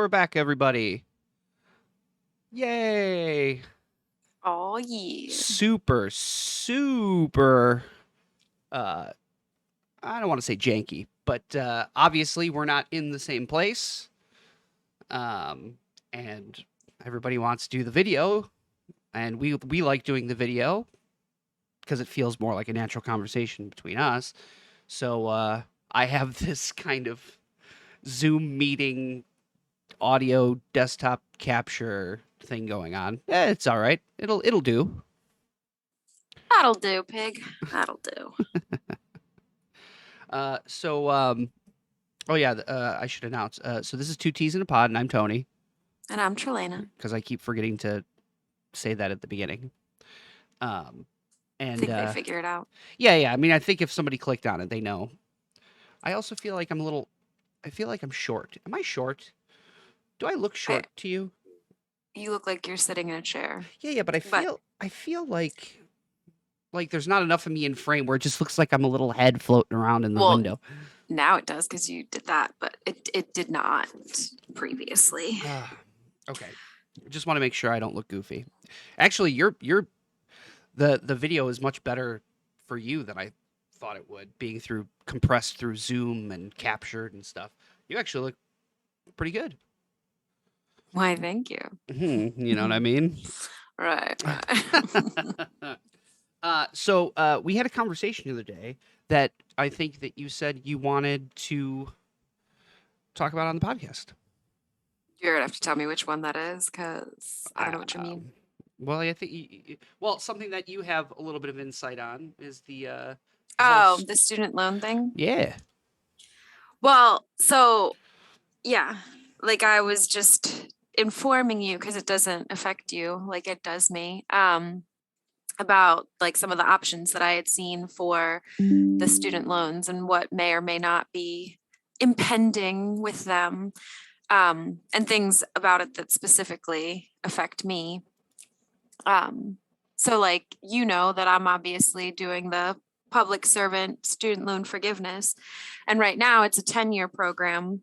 we're back, everybody. Yay. Oh, yeah. Super, I don't want to say janky, but obviously we're not in the same place. And everybody wants to do the video, and we like doing the video because it feels more like a natural conversation between us. So I have this kind of Zoom meeting audio desktop capture thing going on. It's all right. It'll do. That'll do, pig. That'll do. Oh yeah, I should announce. So this is Two Teas in a Pod, and I'm Tony And I'm Tralana. because I keep forgetting to say that at the beginning. I And think they figure it out. yeah. I mean, I think if somebody clicked on it, they know. I also feel like I'm a little. I feel like I'm short. Am I short? Do I look short to you? You look like you're sitting in a chair. Yeah, but I feel like there's not enough of me in frame where it just looks like I'm a little head floating around in the window. Now it does because you did that, but it did not previously. Okay. Just want to make sure I don't look goofy. Actually, the video is much better for you than I thought it would, being compressed through Zoom and captured and stuff. You actually look pretty good. Why, thank you. You know what I mean? Right. So we had a conversation the other day that I think that you said you wanted to talk about on the podcast. You're going to have to tell me which one that is because I don't know what you mean. Well, I think something that you have a little bit of insight on is the the student loan thing? Yeah. Well, so yeah, like I was just informing you because it doesn't affect you like it does me. About like some of the options that I had seen for the student loans and what may or may not be impending with them, and things about it that specifically affect me. So like, that I'm obviously doing the public servant student loan forgiveness. And right now it's a 10-year program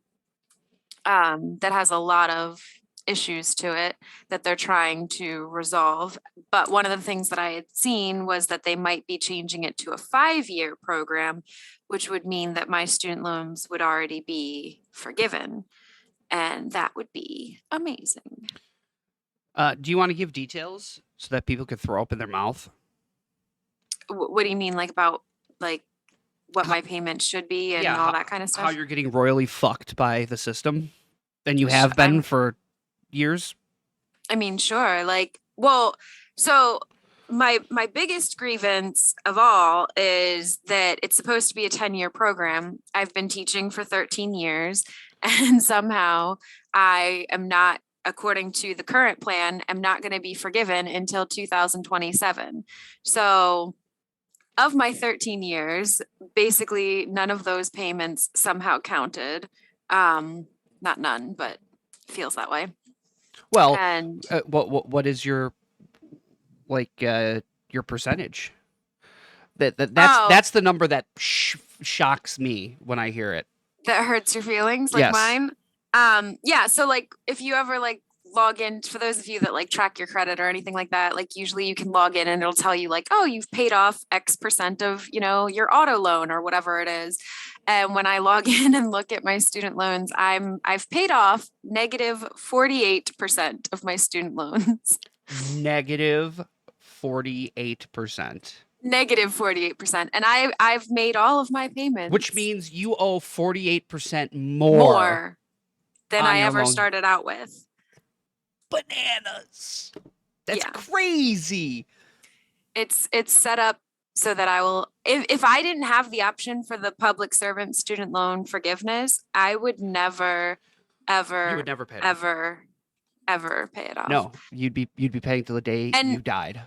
that has a lot of issues to it that they're trying to resolve. But one of the things that I had seen was that they might be changing it to a 5-year program, which would mean that my student loans would already be forgiven. And that would be amazing. Do you want to give details so that people could throw up in their mouth? What do you mean, like about like what my payment should be and all that kind of stuff? How you're getting royally fucked by the system, and you have been for years? I mean, sure. Like, well, so my biggest grievance of all is that it's supposed to be a 10-year program. I've been teaching for 13 years, and somehow I am not, according to the current plan, I'm not going to be forgiven until 2027. So of my 13 years, basically none of those payments somehow counted. Not none, but feels that way. Well, and what is your your percentage? That's the number that shocks me when I hear it. That hurts your feelings, like mine. Yeah. So like, if you ever like log in, for those of you that like track your credit or anything like that, like usually you can log in and it'll tell you like, oh, you've paid off X% of, your auto loan or whatever it is. And when I log in and look at my student loans, I've paid off negative 48% of my student loans. Negative 48%. Negative 48%. And I've made all of my payments. Which means you owe 48% more than I ever started out with. Bananas. That's crazy. It's set up so that I will, if I didn't have the option for the public servant student loan forgiveness, I would never, ever, you would never pay it ever pay it off. No, you'd be paying till the day you died.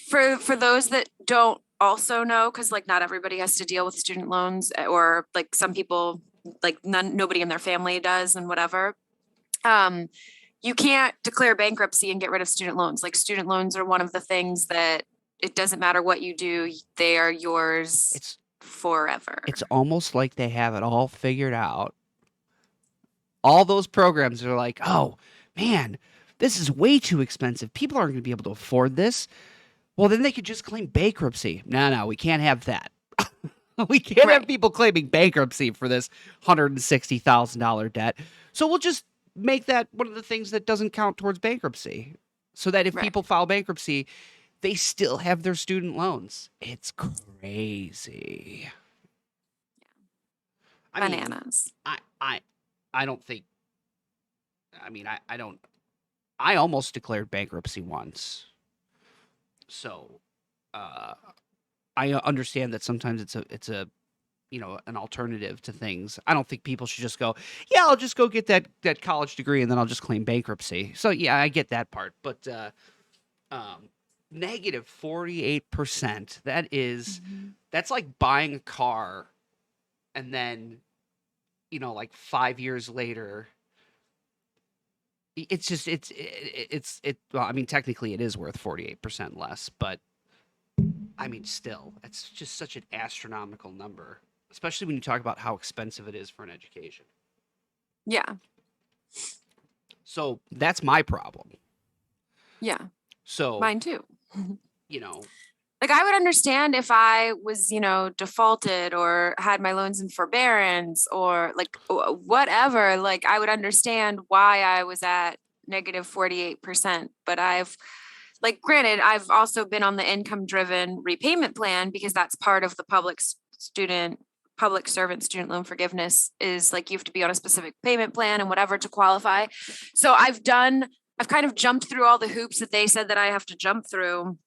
For those that don't also know, because like not everybody has to deal with student loans, or like some people, like nobody in their family does and whatever. You can't declare bankruptcy and get rid of student loans. Like student loans are one of the things that it doesn't matter what you do, they are yours forever. It's almost like they have it all figured out. All those programs are like, oh man, this is way too expensive. People aren't going to be able to afford this. Well, then they could just claim bankruptcy. No, we can't have that. We can't have Right. people claiming bankruptcy for this $160,000 debt. So we'll just make that one of the things that doesn't count towards bankruptcy. So that if Right. people file bankruptcy, they still have their student loans. It's crazy. I mean, Bananas. I I I don't think I mean I don't I almost declared bankruptcy once. So uh I understand that sometimes it's a an alternative to things. I don't think people should just go, yeah, I'll just go get that college degree and then I'll just claim bankruptcy. So yeah, I get that part, but um, negative 48%. Mhm. That's like buying a car and then like 5 years later, it's just it's well, I mean technically it is worth 48% less, but I mean still, it's just such an astronomical number, especially when you talk about how expensive it is for an education. Yeah. So that's my problem. Yeah. So, Mine too. you know, Like I would understand if I was, defaulted or had my loans in forbearance or like whatever, like I would understand why I was at negative 48%. But granted, I've also been on the income driven repayment plan because that's part of the public servant student loan forgiveness is like you have to be on a specific payment plan and whatever to qualify. So I've kind of jumped through all the hoops that they said that I have to jump through.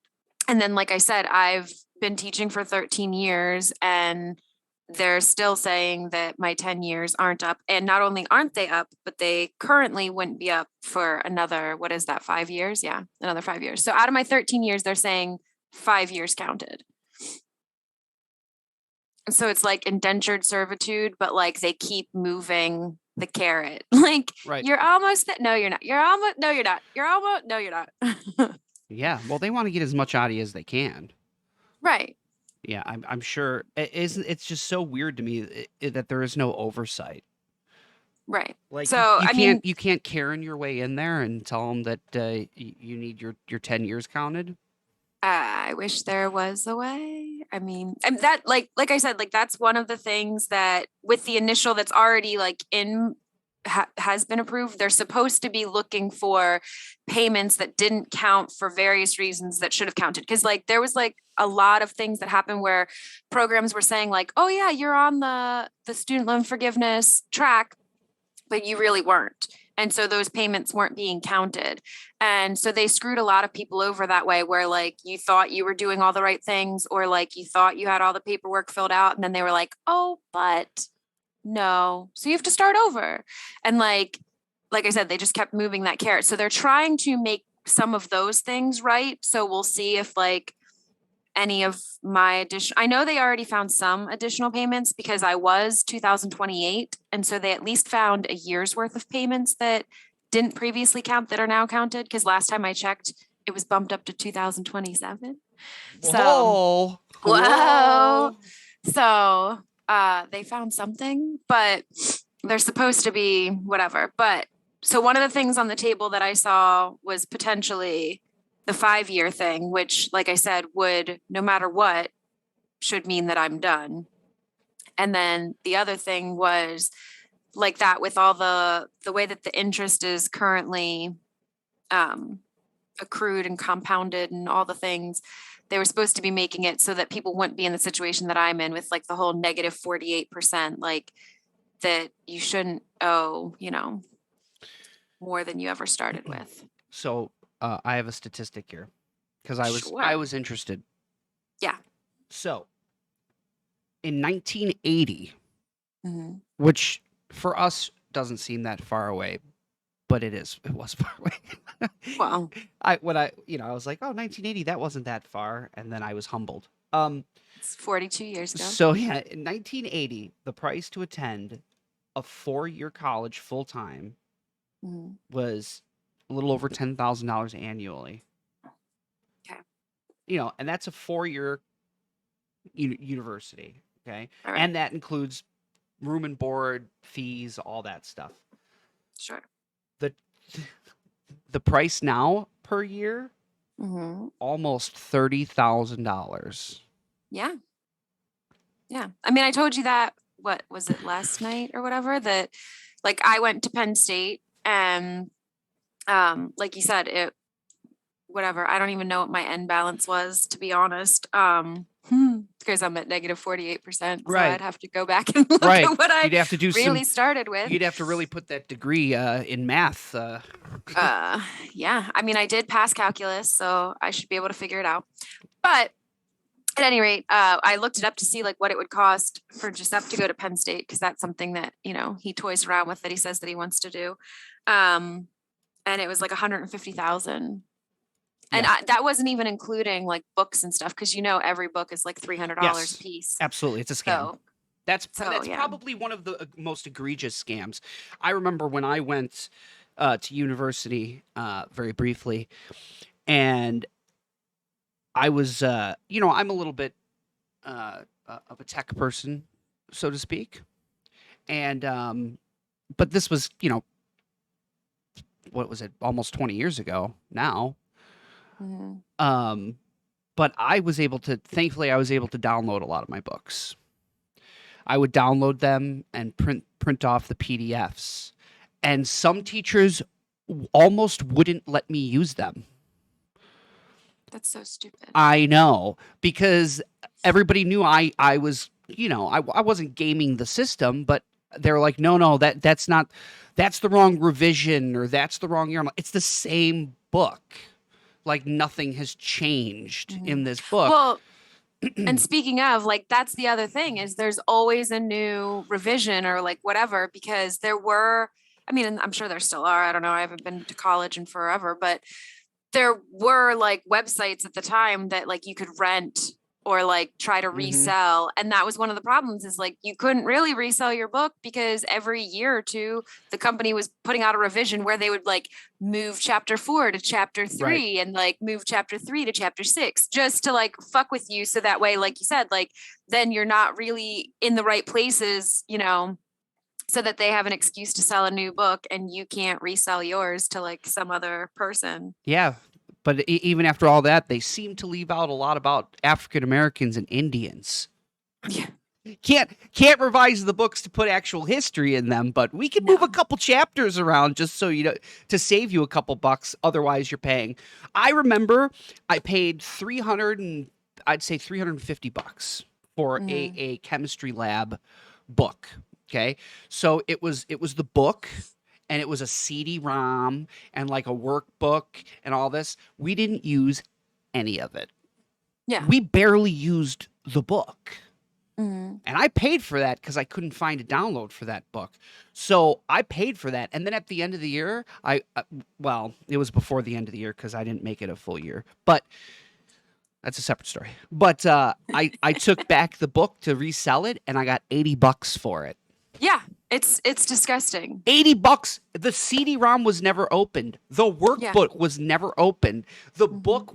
And then, like I said, I've been teaching for 13 years and they're still saying that my 10 years aren't up. And not only aren't they up, but they currently wouldn't be up for another, what is that, 5 years? Yeah, another 5 years. So out of my 13 years, they're saying 5 years counted. And so it's like indentured servitude, but like they keep moving the carrot. Like right. you're almost that. No, you're not. You're almost. No, you're not. You're almost. No, you're not. Yeah, well, they want to get as much out of you as they can. Right. Yeah, I'm sure it's just so weird to me that there is no oversight. Right. Like you, So, you I can't mean, you can't Karen your way in there and tell them that you need your 10 years counted. I wish there was a way. I mean, and that like I said, like that's one of the things that with the initial that's already like in has been approved, they're supposed to be looking for payments that didn't count for various reasons that should have counted. Because like there was like a lot of things that happened where programs were saying like, oh yeah, you're on the student loan forgiveness track, but you really weren't. And so those payments weren't being counted. And so they screwed a lot of people over that way, where like you thought you were doing all the right things, or like you thought you had all the paperwork filled out. And then they were like, oh, but no. So you have to start over. And like I said, they just kept moving that carrot. So they're trying to make some of those things right. So we'll see if like any of my addition. I know they already found some additional payments because I was 2028. And so they at least found a year's worth of payments that didn't previously count that are now counted. Because last time I checked, it was bumped up to 2027. So, Whoa, whoa. whoa. So they found something, but they're supposed to be whatever. But so one of the things on the table that I saw was potentially the 5 year thing, which, like I said, would no matter what, should mean that I'm done. And then the other thing was like that with all the way that the interest is currently um, accrued and compounded and all the things, they were supposed to be making it so that people wouldn't be in the situation that I'm in with like the whole negative 48%, like that you shouldn't owe, more than you ever started with. So I have a statistic here because I Sure. was interested. Yeah. So in 1980, Mhm. which for us doesn't seem that far away, but it is. It was far away. Well, I was like, oh, 1980, that wasn't that far, and then I was humbled. it's 42 years ago. So yeah, in 1980, the price to attend a 4-year college full time Mhm. was a little over $10,000 annually. Okay. And that's a 4-year university. Okay, All right. and that includes room and board, fees, all that stuff. Sure. The the price now per year, Hmm. almost $30,000. Yeah. Yeah. I mean, I told you that, what was it, last night or whatever, that like I went to Penn State and like you said, it whatever. I don't even know what my end balance was, to be honest. Because I'm at negative 48%. So I'd Right. have to go back and look Right. at what I You'd have to do really some started with. you'd have to really put that degree in math. Uh, yeah. I mean, I did pass calculus, so I should be able to figure it out. But at any rate, I looked it up to see like what it would cost for Giuseppe to go to Penn State, because that's something that, you know, he toys around with, that he says that he wants to do. And it was like 150,000. And Yeah. that wasn't even including like books and stuff, because you know every book is like $300 a Yes. piece. Absolutely. It's a scam. So That's yeah. probably one of the most egregious scams. I remember when I went to university very briefly, and I was, I'm a little bit of a tech person, so to speak, and but this was, what was it, almost 20 years ago now. Mhm. Um, but thankfully, I was able to download a lot of my books. I would download them and print off the PDFs. And some teachers almost wouldn't let me use them. That's so stupid. I know, because everybody knew I was, I wasn't gaming the system, but they're like, no, that's the wrong revision, or that's the wrong year. I'm like, it's the same book. Like nothing has changed in Mhm. this book. Well, and speaking of, like, that's the other thing, is there's always a new revision or like whatever, because there were, I mean, and I'm sure there still are. I don't know. I haven't been to college in forever, but there were like websites at the time that like you could rent or like try to Hmm. resell. And that was one of the problems, is like you couldn't really resell your book, because every year or two the company was putting out a revision where they would like move chapter 4 to chapter Right. 3 and like move chapter 3 to chapter 6, just to like fuck with you, so that way, like you said, like then you're not really in the right places, you know, so that they have an excuse to sell a new book and you can't resell yours to like some other person. Yeah. But even after all that, they seem to leave out a lot about African Americans and Indians. Yeah. Can't revise the books to put actual history in them, but we can move a No. couple chapters around just so you know, to save you a couple bucks. Otherwise, you're paying. I remember I paid 300 and I'd say $350 for Mhm. a chemistry lab book. Okay, so it was the book, and it was a CD-ROM and like a workbook and all this. We didn't use any of it. Yeah. We barely used the book. Mhm. And I paid for that because I couldn't find a download for that book. So I paid for that. And then at the end of the year, well, it was before the end of the year because I didn't make it a full year. But that's a separate story. But I took back the book to resell it, and I got $80 for it. Yeah. It's disgusting. $80. The CD-ROM was never opened. The Yeah. workbook was never opened. The Mhm. book,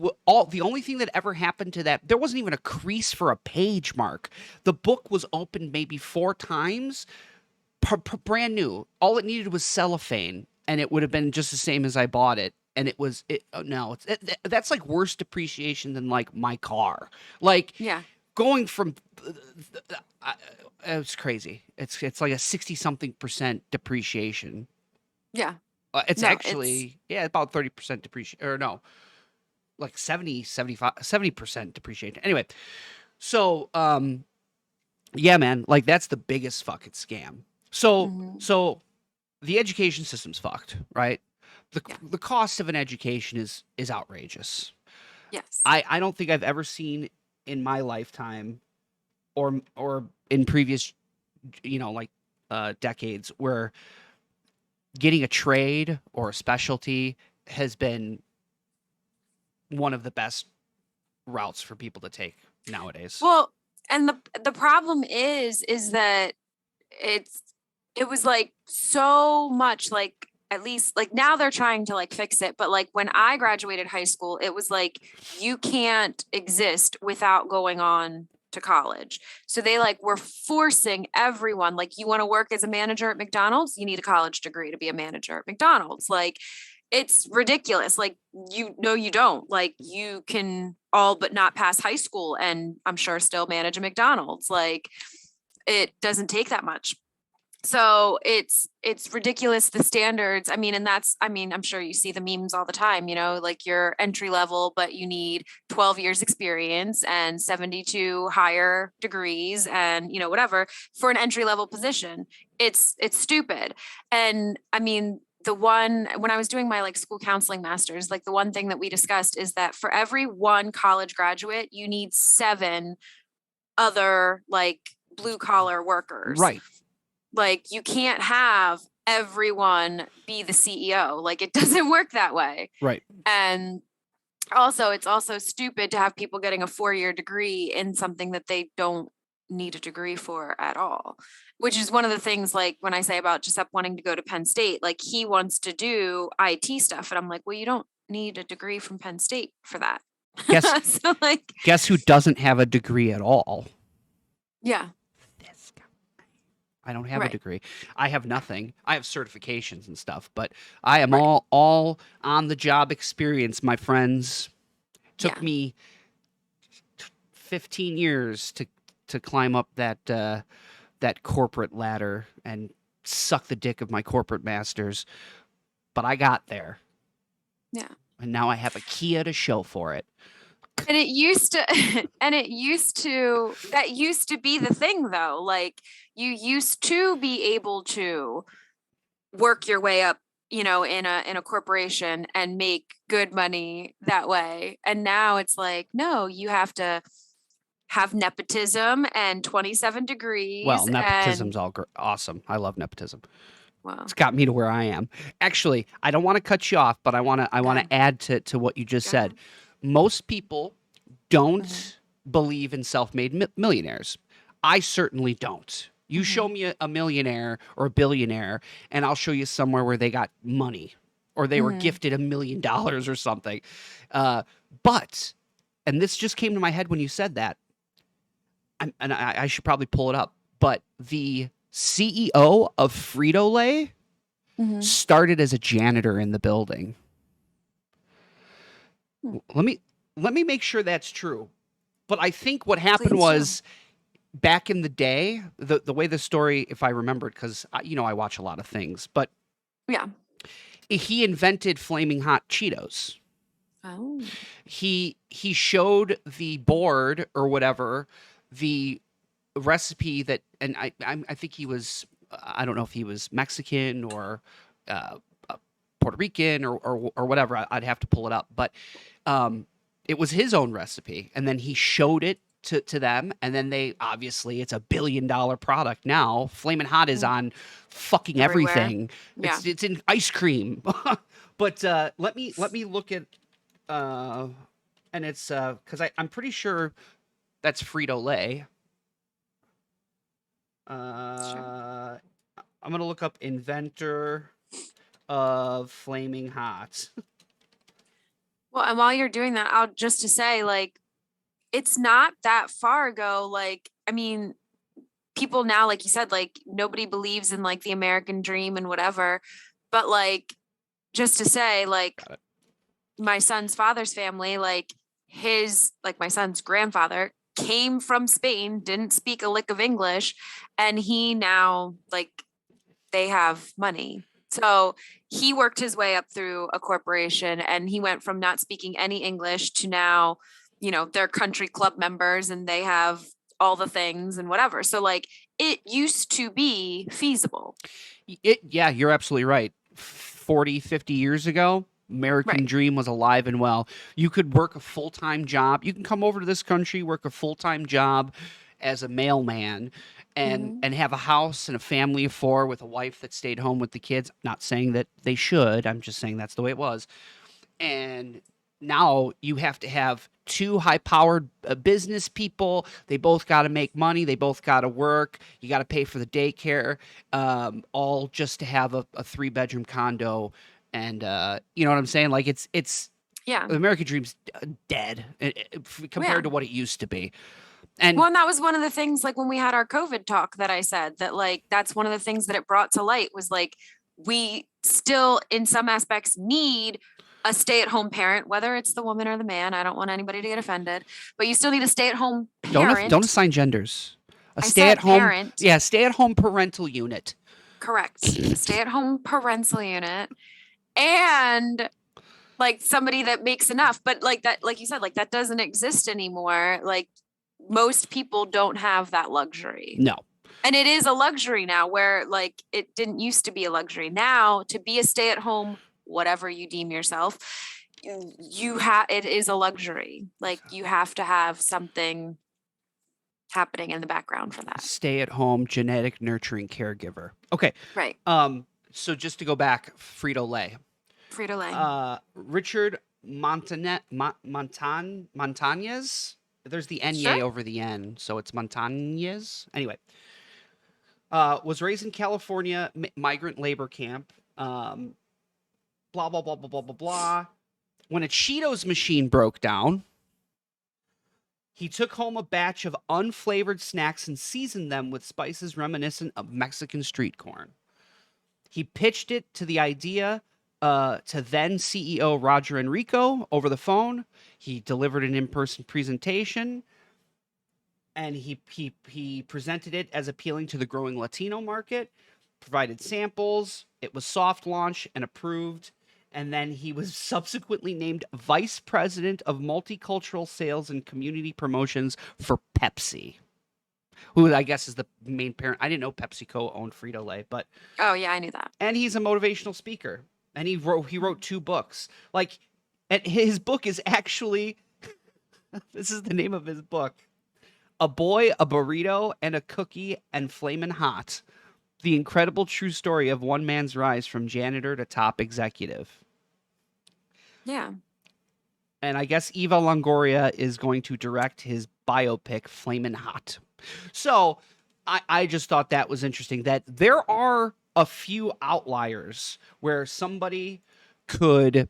the only thing that ever happened to that, there wasn't even a crease for a page mark. The book was opened maybe 4 times, brand new. All it needed was cellophane, and it would have been just the same as I bought it. And it was it. No, that's like worse depreciation than like my car. Like Yeah. going from it's crazy. It's like a 60 something percent depreciation. Yeah. It's No, it's actually, yeah, about 30% depreciation, or no, like 70, 75, 70% depreciation. Anyway, so yeah, man, like that's the biggest fucking scam. So mhm. so the education system's fucked, right? The Yeah. the cost of an education is outrageous. Yes. I don't think I've ever seen in my lifetime, or in previous, like decades, where getting a trade or a specialty has been one of the best routes for people to take nowadays. Well, and the problem is that it's it was like so much like, at least like now they're trying to like fix it, but like when I graduated high school, it was like you can't exist without going on to college. So they like were forcing everyone, like, you want to work as a manager at McDonald's, you need a college degree to be a manager at McDonald's. Like, it's ridiculous. Like, you know, you don't. Like, you can all but not pass high school and I'm sure still manage a McDonald's. Like, it doesn't take that much. So it's ridiculous, the standards. I mean, and that's, I mean, I'm sure you see the memes all the time, you know, like you're entry level, but you need 12 years experience and 72 higher degrees and, you know, whatever for an entry level position. It's stupid. And I mean, the one, when I was doing my like school counseling masters, like the one thing that we discussed is that for every one college graduate, you need 7 other like blue collar workers. Right. Like, you can't have everyone be the CEO. Like, it doesn't work that way. Right. And also, it's also stupid to have people getting a 4-year degree in something that they don't need a degree for at all, which is one of the things, like when I say about Giuseppe wanting to go to Penn State, like he wants to do IT stuff. And I'm like, well, you don't need a degree from Penn State for that. Guess So like, guess who doesn't have a degree at all? yeah, This guy. I don't have a right. degree. I have nothing. I have certifications and stuff, but I am Right. all on the job experience, my friends. Took Yeah. me 15 years to climb up that corporate ladder and suck the dick of my corporate masters, but I got there. Yeah. And now I have a Kia to show for it. And it used to, that used to be the thing though. Like, you used to be able to work your way up, you know, in a corporation and make good money that way. And now it's like, no, you have to have nepotism and 27 degrees Well, and nepotism's all awesome. I love nepotism. well, It's got me to where I am. Actually, I don't want to cut you off, but I want okay. to add to what you just Go said. ahead. Most people don't Mhm. believe in self-made millionaires. I certainly don't. You show me a millionaire or a billionaire, and I'll show you somewhere where they got money or they were Mhm. gifted $1 million or something. But, and this just came to my head when you said that, and I should probably pull it up, but the CEO of Frito-Lay Mhm. started as a janitor in the building. Hmm. Let me make sure that's true. But I think what happened Please do. was back in the day, the way the story, if I remembered, because you know I watch a lot of things, but Yeah. he invented flaming hot Cheetos. Oh. He showed the board or whatever the recipe that, and I think he was, I don't know if he was Mexican or uh, Puerto Rican or whatever. I'd have to pull it up, but it was his own recipe, and then he showed it to them, and then they obviously it's a $1 billion product now. Flamin' Hot is Mm. on fucking Everywhere. everything. Yeah. It's in ice cream. But let me look at and it's because I'm pretty sure that's Frito Lay. Sure. I'm gonna look up inventor of flaming hot. Well, and while you're doing that, I'll just to say, like, it's not that far ago. Like, I mean, people now, like you said, like nobody believes in like the American dream and whatever. But like, just to say, like, Got it. my son's father's family, like my son's grandfather came from Spain, didn't speak a lick of English, and he now like they have money. So he worked his way up through a corporation and he went from not speaking any English to now, you know, they're country club members and they have all the things and whatever. So like it used to be feasible. Yeah, you're absolutely right. 40, 50 years ago, American Right. dream was alive and well. You could work a full-time job. You can come over to this country, work a full-time job as a mailman Mm-hmm. and have a house and a family of 4 with a wife that stayed home with the kids. Not saying that they should. I'm just saying that's the way it was. And now you have to have 2 high-powered business people. They both got to make money. They both got to work. You got to pay for the daycare, all just to have a 3-bedroom condo. And you know what I'm saying? Like it's Yeah. the American dream's dead Yeah. compared to what it used to be. And Well, and that was one of the things, like when we had our COVID talk, that I said that, like, that's one of the things that it brought to light was like, we still, in some aspects, need a stay-at-home parent, whether it's the woman or the man. I don't want anybody to get offended, but you still need a stay-at-home don't parent. assign genders. A I said stay-at-home, parent, yeah, stay-at-home parental unit. correct. A stay-at-home parental unit. And like somebody that makes enough, but like that, like you said, like that doesn't exist anymore. Like most people don't have that luxury. No. And it is a luxury now, where like it didn't used to be a luxury. Now, to be a stay-at-home, whatever you deem yourself, it is a luxury. Like you have to have something happening in the background for that. Stay-at-home genetic nurturing caregiver. Okay. Right. So just to go back, Frito-Lay. Frito-Lay. Richard Montañez. There's the N Sure. over the N, so it's Montañez. Anyway, was raised in California migrant labor camp. Blah blah blah blah blah blah blah. When a Cheetos machine broke down, he took home a batch of unflavored snacks and seasoned them with spices reminiscent of Mexican street corn. He pitched it to the idea to then CEO Roger Enrico over the phone. He delivered an in-person presentation, and he presented it as appealing to the growing Latino market, provided samples. It was soft launched and approved, and then he was subsequently named Vice President of Multicultural Sales and Community Promotions for Pepsi, who I guess is the main parent. I didn't know PepsiCo owned Frito-Lay, but Oh yeah, I knew that. and he's a motivational speaker, and he wrote 2 books. Like, and his book is actually this is the name of his book: A Boy, a Burrito, and a Cookie, and Flamin' Hot: The Incredible True Story of One Man's Rise from Janitor to Top Executive. Yeah. And I guess Eva Longoria is going to direct his biopic, Flamin' Hot. So I just thought that was interesting, that there are a few outliers where somebody could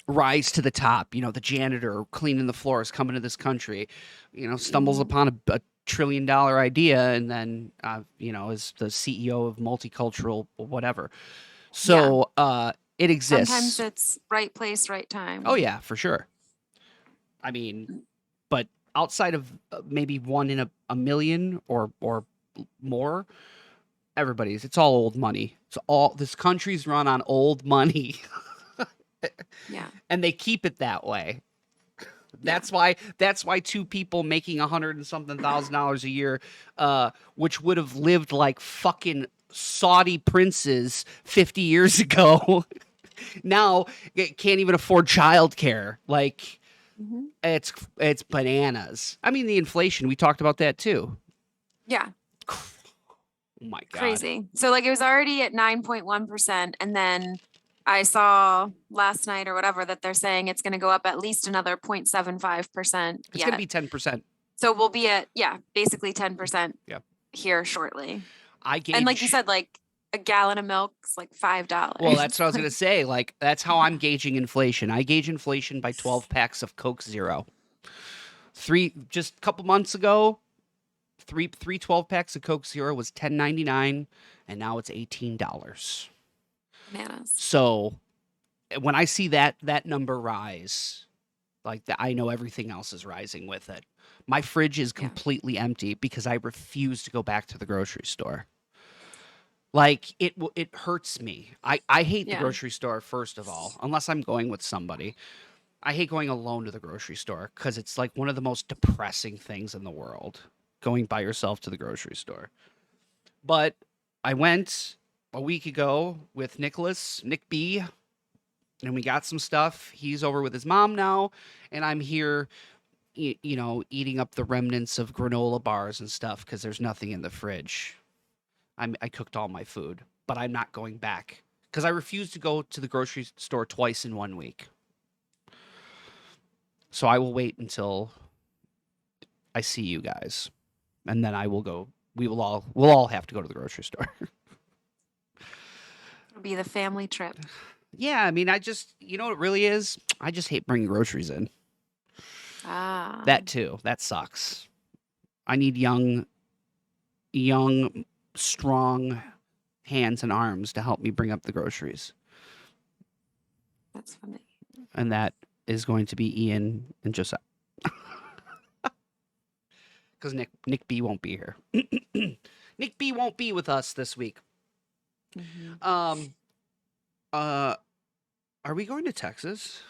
rise to the top. You know, the janitor cleaning the floors coming to this country, you know, stumbles Mhm. upon a trillion-dollar idea, and then, you know, is the CEO of multicultural whatever. Yeah. So it Sometimes exists. it's right place, right Oh, time. yeah, for sure. I mean, but outside of maybe one in a million or more, it's all old money. It's all, this country's run on old money, Yeah. and they keep it that way. Yeah. That's why 2 people making $100 and something thousand a year, which would have lived like fucking Saudi princes 50 years ago, now can't even afford childcare. Like, Mhm. it's bananas. I mean, the inflation, we talked about that too. Yeah. Oh my God. Crazy. So like it was already at 9.1%. And then I saw last night or whatever that they're saying it's going to go up at least another 0.75% It's going to yet. be 10%. So we'll be at, yeah, basically 10% Yeah. here shortly. I gauge, And like you said, like a gallon of milk is like $5. well, that's what I was going to say. Like, that's how I'm gauging inflation. I gauge inflation by 12 packs of Coke Zero. Just a couple months ago, three 12 packs of Coke Zero was $10.99, and now it's $18. Bananas. So when I see that number rise, like that, I know everything else is rising with it. My fridge is Yeah. completely empty because I refuse to go back to the grocery store. Like, it hurts me. I hate the Yeah. grocery store, first of all, unless I'm going with somebody. I hate going alone to the grocery store because it's like one of the most depressing things in the world, going by yourself to the grocery store. But I went a week ago with Nick B, and we got some stuff. He's over with his mom now, and I'm here, you know, eating up the remnants of granola bars and stuff because there's nothing in the fridge. I cooked all my food, but I'm not going back because I refuse to go to the grocery store twice in 1 week. So I will wait until I see you guys, and then I will go. We'll all have to go to the grocery store. It'll be the family trip. Yeah, I mean, you know what it really is? I just hate bringing groceries in. Ah. That too. That sucks. I need young, strong hands and arms to help me bring up the groceries. That's funny. And that is going to be Ian and Josiah. Because Nick B won't be here. Nick B won't be with us this week. Mhm. Are we going to Texas?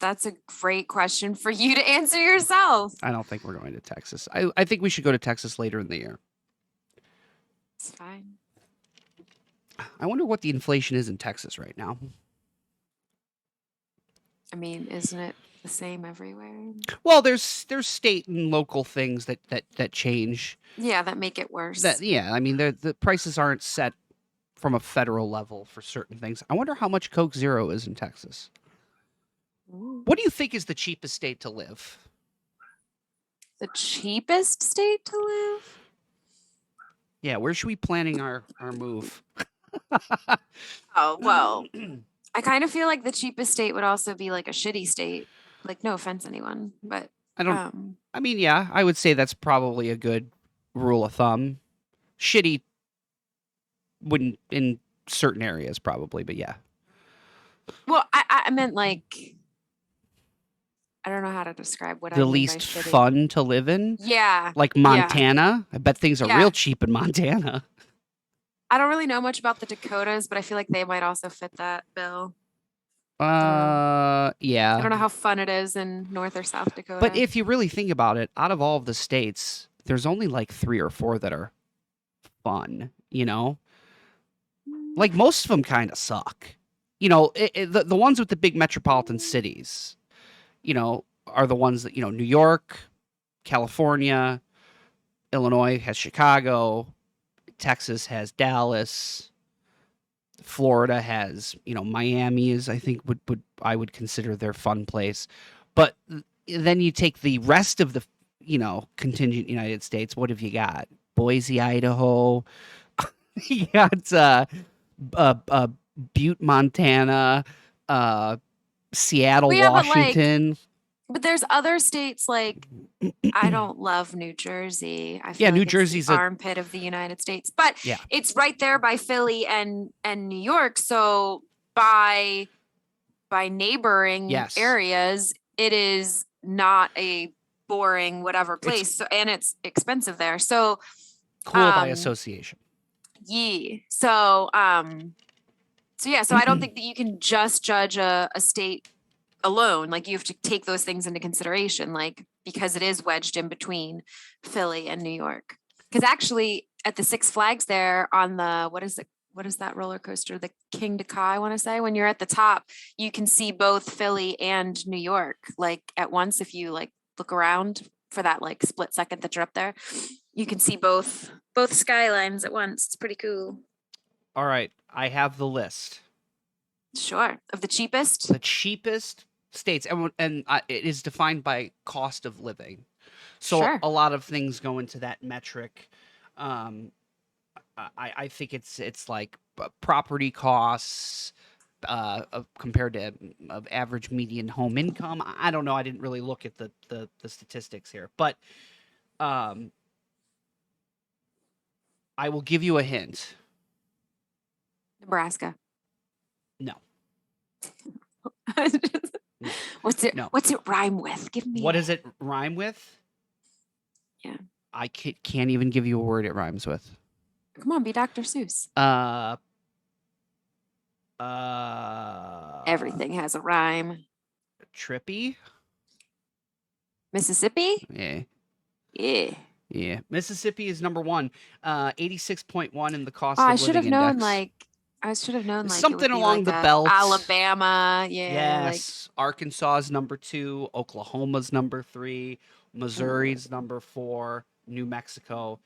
That's a great question for you to answer yourself. I don't think we're going to Texas. I think we should go to Texas later in the year. It's fine. I wonder what the inflation is in Texas right now. I mean, isn't it the same everywhere? Well, there's state and local things that change. Yeah, that make it worse. I mean the prices aren't set from a federal level for certain things. I wonder how much Coke Zero is in Texas. Ooh. What do you think is the cheapest state to live? The cheapest state to live? Yeah, where should we planning our move? Oh, well, I kind of feel like the cheapest state would also be like a shitty state. Like, no offense, anyone, but I don't. I mean, yeah, I would say that's probably a good rule of thumb. Shitty wouldn't in certain areas probably, but yeah. Well, I meant like, I don't know how to describe what I The mean by least shitty. fun to live in, Yeah, like Montana. I bet things are Yeah. real cheap in Montana. I don't really know much about the Dakotas, but I feel like they might also fit that bill. Yeah. I don't know how fun it is in North or South Dakota. But if you really think about it, out of all of the states, there's only like 3 or 4 that are fun, you know? Like most of them kind of suck. You know, the ones with the big metropolitan cities, you know, are the ones that, you know, New York, California, Illinois has Chicago, Texas has Dallas, Florida has, you know, Miami is, I think I would consider their fun place. But then you take the rest of the, you know, contingent United States. What have you got? Boise, Idaho. You got Butte, Montana, Seattle, Well, yeah, but, like, Washington. But there's other states like I don't love New Jersey. I feel Yeah, like New it's Jersey's the a armpit of the United States, but yeah. it's right there by Philly and New York. So by neighboring Yes. areas, it is not a boring whatever place. So and it's expensive there. So Cool by association. yeah. So yeah. So I don't think that you can just judge a state alone. Like you have to take those things into consideration, like because it is wedged in between Philly and New York. Because actually at the Six Flags there on the what is that roller coaster, the King to Kai, I want to say, when you're at the top, you can see both Philly and New York like at once. If you like look around for that like split second that you're up there, you can see both skylines at once. It's pretty cool. All right, I have the list. Sure. Of the cheapest? The cheapest states, and it is defined by cost of living. So Sure. a lot of things go into that metric. I think it's like property costs compared to average median home income. I don't know. I didn't really look at the statistics here, but I will give you a hint. Nebraska. No. What's it? No. What's it rhyme with? Give me. What does it rhyme with? Yeah. I can't even give you a word it rhymes with. Come on, be Dr. Seuss. Everything has a rhyme. Trippy. Mississippi. Yeah. Yeah. Yeah. Mississippi is number 1. 86.1 in the cost Oh, of I living should have known index. like. I should have known like something it would be along like the a belt. Alabama, yeah. Yes, Arkansas is number 2. Oklahoma's number 3. Missouri's number 4. New Mexico,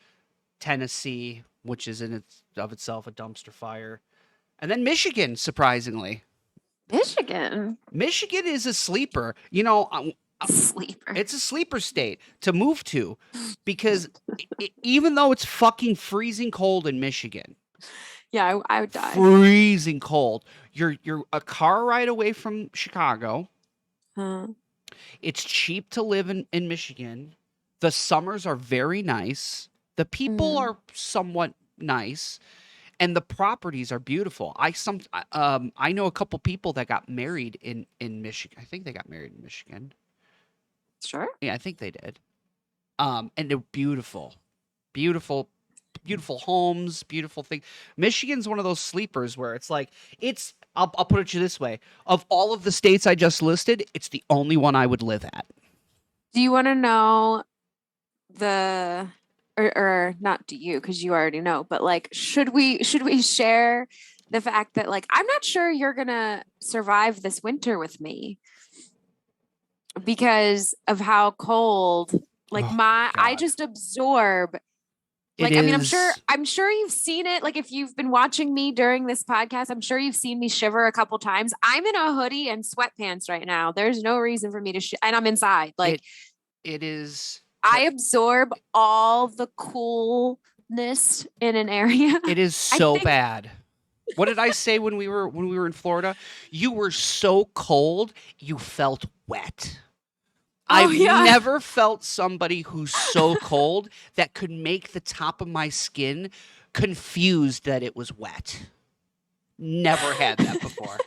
Tennessee, which is in itself a dumpster fire, and then Michigan. Surprisingly, Michigan is a sleeper. You know, sleeper. It's a sleeper state to move to because even though it's fucking freezing cold in Michigan. Yeah, I would die. Freezing cold. You're a car ride away from Chicago. Huh. It's cheap to live in Michigan. The summers are very nice. The people Mm, are somewhat nice, and the properties are beautiful. I know a couple people that got married in Michigan. I think they got married in Michigan. sure. Yeah, I think they did. And they're beautiful, beautiful, beautiful homes, beautiful thing. Michigan's one of those sleepers where it's like it's. I'll put it to you this way: of all of the states I just listed, it's the only one I would live at. Do you want to know the or not do you because you already know, but like should we share the fact that like I'm not sure you're gonna survive this winter with me because of how cold like Oh my I God, just absorb it like I mean is. I'm sure you've seen it like if you've been watching me during this podcast I'm sure you've seen me shiver a couple times. I'm in a hoodie and sweatpants right now. There's no reason for me to and I'm inside. Like It it is. I absorb all the coolness in an area. It is I so think, bad. What did I say when we were in Florida? You were so cold, you felt wet. oh I've yeah. never felt somebody who's so cold that could make the top of my skin confused that it was wet. Never had that before.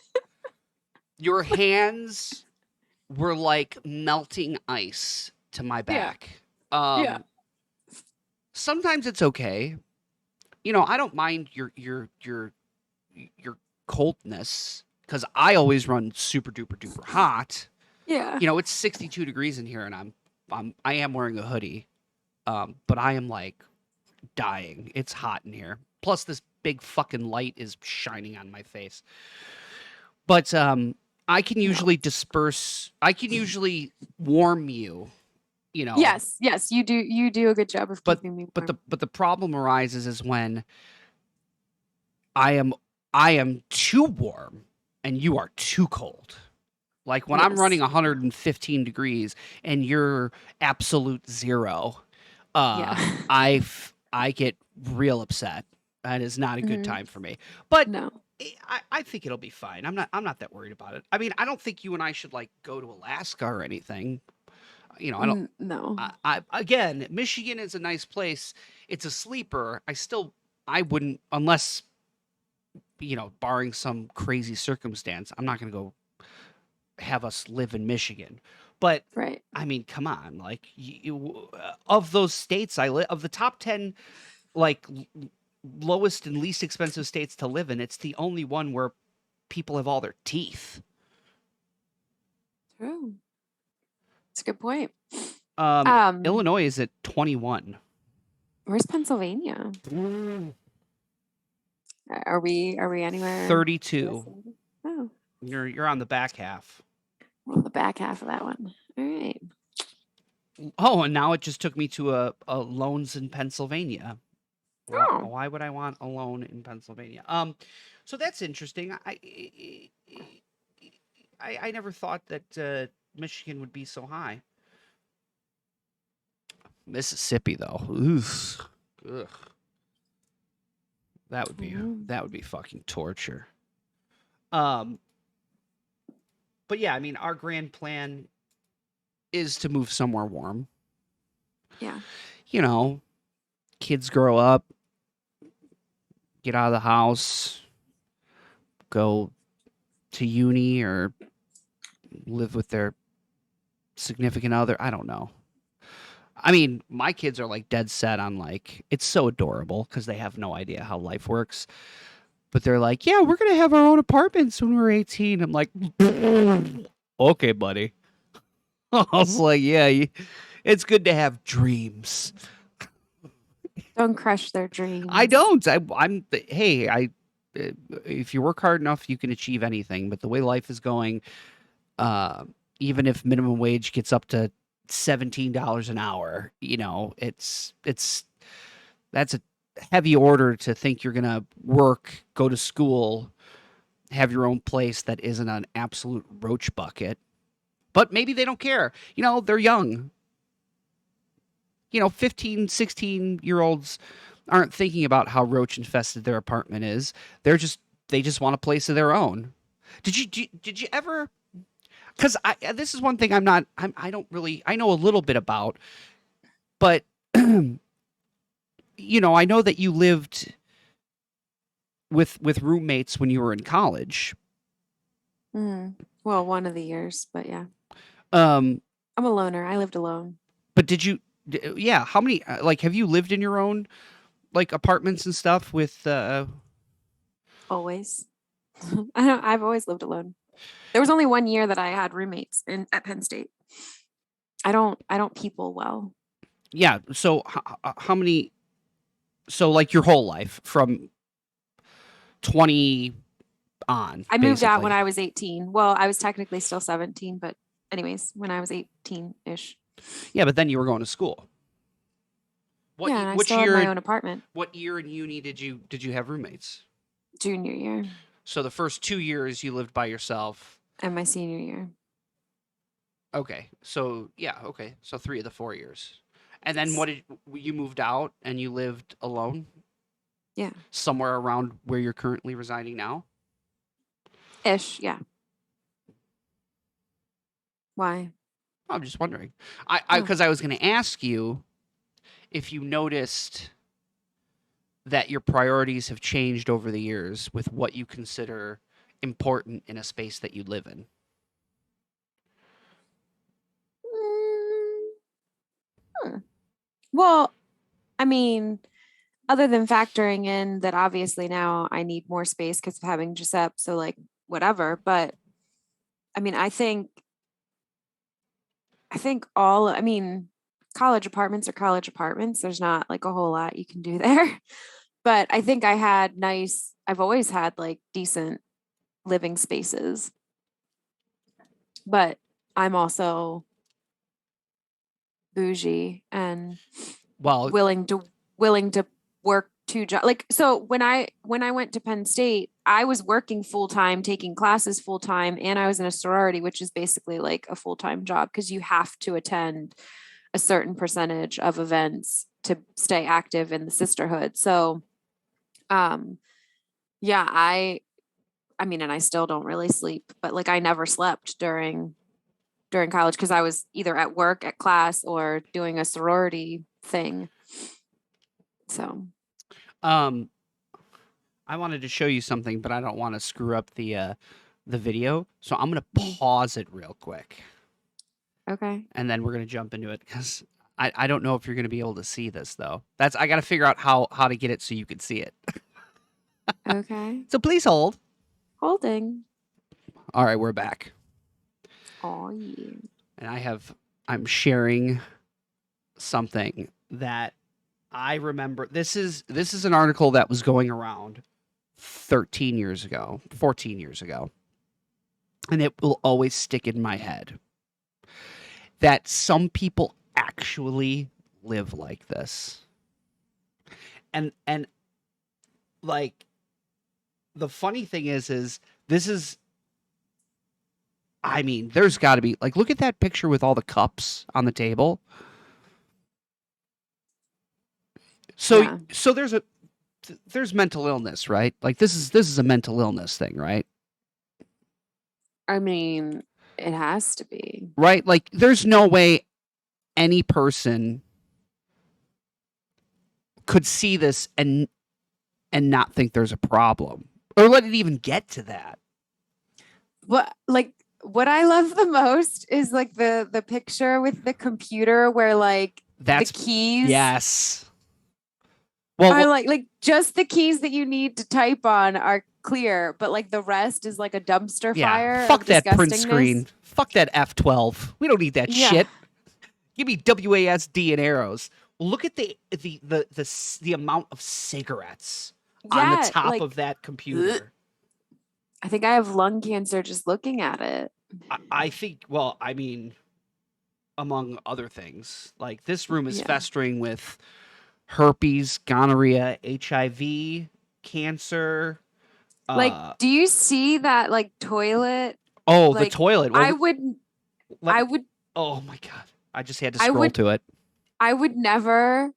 Your hands were like melting ice to my Yeah. back. Yeah. Sometimes it's okay. I don't mind your coldness because I always run super duper duper hot. Yeah. It's 62 degrees in here, and I am wearing a hoodie, but I am like dying. It's hot in here. Plus, this big fucking light is shining on my face. But I can No. usually disperse. I can usually warm you. You know, Yes. Yes. You do a good job of but keeping me but warm. the problem arises is when I am I am too warm and you are too cold. Like when I'm running Yes. 115 degrees and you're absolute zero, Yeah. I get real upset. That is not a good hmm time for me. But No. I think it'll be fine. I'm not that worried about it. I mean, I don't think you and I should like go to Alaska or anything. I don't. No. I again, Michigan is a nice place. It's a sleeper. I wouldn't unless barring some crazy circumstance. I'm not going to go have us live in Michigan. But Right. I mean, come on, like of those states I live of the top 10 like lowest and least expensive states to live in, it's the only one where people have all their teeth. True. It's a good point. Um, Illinois is at 21. where's Pennsylvania? Are we anywhere? 32. Oh, You're on the back half. well, the back half of that one. All right. Oh, and now it just took me to a loans in Pennsylvania. Oh, Why would I want a loan in Pennsylvania? So that's interesting. I never thought that Michigan would be so high. Mississippi though, oof, ugh, that would be mm, that would be fucking torture. Um, but yeah, I mean, our grand plan is to move somewhere warm. yeah. You know, kids grow up, get out of the house, go to uni or live with their significant other. I don't know. I mean, my kids are like dead set on like it's so adorable because they have no idea how life works. But they're like, yeah, we're gonna have our own apartments when we're 18. I'm like, okay, buddy. I was like, yeah, it's good to have dreams. Don't crush their I dreams. don't. Hey, if you work hard enough, you can achieve anything. But the way life is going, uh, even if minimum wage gets up to $17 an hour, it's that's a heavy order to think you're gonna work, go to school, have your own place that isn't an absolute roach bucket. But maybe they don't care. They're young. 15, 16-year-olds aren't thinking about how roach infested their apartment is. They just want a place of their own. Did you ever? Because this is one thing I don't really I know a little bit about. But I know that you lived with roommates when you were in college. Well, one of the years, but yeah. Um, I'm a loner. I lived alone. but did you? Yeah. How many? Like, have you lived in your own like apartments and stuff with? Always. I've always lived alone. There was only 1 year that I had roommates in at Penn State. I don't people well. Yeah. So how many? So like your whole life from 20 on, I moved out when basically. I was 18. Well, I was technically still 17, but anyways, when I was 18-ish. Yeah, but then you were going to school. Yeah, and I Which still had my year? own apartment. What year in uni did you have roommates? Junior year So the first 2 years you lived by yourself. and my senior year. Okay. So yeah. Okay. So 3 of the 4 years. And then Yes. what did you moved out and you lived alone Yeah. somewhere around where you're currently residing now? Ish. Yeah. Why? I'm just wondering. Oh. Because I was going to ask you if you noticed that your priorities have changed over the years with what you consider important in a space that you live in. Mm, hmm. Well, I mean, other than factoring in that obviously now I need more space because of having Giuseppe, so like whatever. But I mean, I mean, college apartments are college apartments. There's not like a whole lot you can do there. But I think I've always had like decent living spaces. But I'm also bougie and Well, willing to work 2 jobs. Like so when I went to Penn State, I was working full time, taking classes full time, and I was in a sorority, which is basically like a full time job because you have to attend a certain percentage of events to stay active in the sisterhood. So um yeah, I mean, and I still don't really sleep, but like I never slept during college because I was either at work, at class, or doing a sorority thing. So um, I wanted to show you something, but I don't want to screw up the video, so I'm gonna pause it real quick, okay. and then we're gonna jump into it because I don't know if you're gonna be able to see this though. I got to figure out how to get it so you can see it. Okay. So please hold. Holding. All right, we're back, Oh yeah. and I'm sharing something that I remember. This is an article that was going around 13 years ago, 14 years ago, and it will always stick in my head that some people actually live like this. And like the funny thing is this is I mean, there's got to be like look at that picture with all the cups on the table. So Yeah. so there's mental illness, right? Like this is a mental illness thing, right? I mean, it has to be. Right? Like there's no way any person could see this and not think there's a problem or let it even get to that. What I love the most is like the picture with the computer where like the That's keys yes. Well, are like just the keys that you need to type on are clear, but like the rest is like a dumpster yeah. fire Fuck of that print disgustingness. screen. Fuck that F12. We don't need that Yeah. shit. Give me WASD and arrows. Look at the amount of cigarettes on the Yeah, top like of that computer. I think I have lung cancer just looking at it. I think. Well, I mean, among other things, like this room is Yeah. festering with herpes, gonorrhea, HIV, cancer. Like, do you see that like toilet? Oh, the Like toilet. I Well, would let, I would oh my god. I just had to I scroll would to it. I would never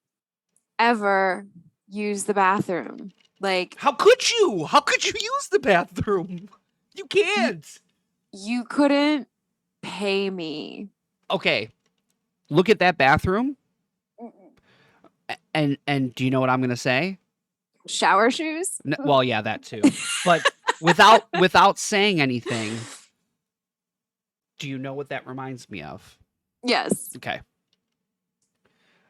ever use the bathroom. Like How could you? How could you use the bathroom? You you can't. you couldn't pay me. Okay. Look at that bathroom. And do you know what I'm gonna say? Shower shoes? Well, yeah, that too. But without saying anything, do you know what that reminds me of? Yes. Okay.